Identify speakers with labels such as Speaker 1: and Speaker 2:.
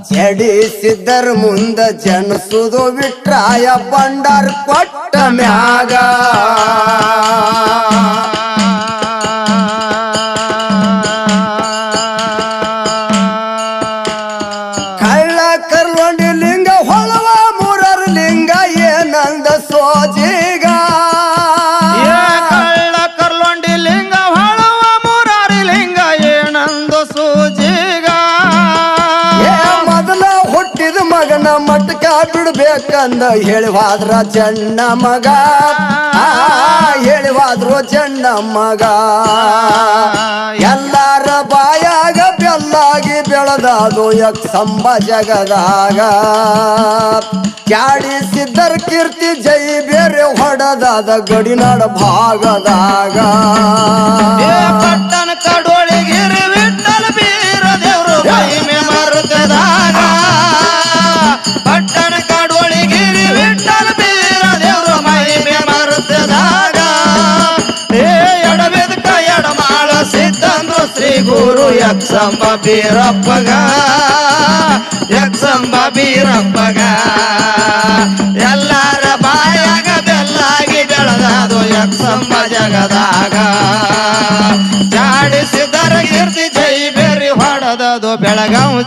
Speaker 1: ಜಡಿಸಿದ್ದರ ಮುಂದ ಜನಸುದು ವಿಟ್ರಾಯ ಬಂಡಾರ ಕೊಟ್ಟ ಮ್ಯಾಗ ಕಳ್ಳ ಕರ್ಲೊಂಡಿ ಲಿಂಗ ಹೊಳವ ಮೂರರ ಲಿಂಗ ಏನಂದ ಸೋಜಿಗ
Speaker 2: ಕಳ್ಳ ಕರ್ಲೊಂಡಿ ಲಿಂಗ ಹೊಳವ ಮೂರಾರಿ ಲಿಂಗ ಏನಂದ ಸೋಜಿಗ
Speaker 1: ಮೊದಲ ಹುಟ್ಟಿದ ಮಗನ ಮಟ್ಕ ಬಿಡ್ಬೇಕಂದ ಹೇಳಿವಾದ್ರ ಚಣ್ಣ ಮಗ ಹೇಳಿವಾದ್ರು ಚಣ್ಣ ಮಗ ಎಲ್ಲಾರ ಬಾಯಾಗ ಬೆಲ್ಲಾಗಿ ಬೆಳೆದಾದು ಯಕ್ಷಂಬ ಜಗದಾಗ ಕ್ಯಾಡಿಸಿದ್ದರ ಕೀರ್ತಿ ಜೈ ಬೇರೆ ಹೊಡೆದಾದ ಗಡಿನಾಡ ಭಾಗದಾಗ
Speaker 2: ಪಟ್ಟಣ ಕಡೋಳಿಗಿರಿ ವಿಠಲ ಬೀರ ದೇವರು ಮಹಿಮೆ ಮರುತದಾಗ ಪಟ್ಟಣ ಕಡೋಳಿಗಿರಿ ವಿಠಲ ಬೀರ ದೇವರು ಮಹಿಮೆ ಮರುತದಾಗ ಎಡಬೇದಕ ಎಡಮಾಳ ಸಿದ್ಧಂದ್ರು ಶ್ರೀ ಗುರು ಯಕ್ಷಂಬ ಬೀರಪ್ಪಗ ಯಕ್ಷಂಬ ಬೀರಪ್ಪಗ ಎಲ್ಲಾರ ಬಾಯಾಗ ಬೆಲ್ಲಾಗಿ ಬೆಳೆದಾದು ಯಕ್ಷಂಬ ಜಗದಾಗ ಜಾಡಿಸಿದರ ಕೀರ್ತಿ ಜೈ ಬೇರಿ ಹೊಡೆದದು ಬೆಳಗಾವ್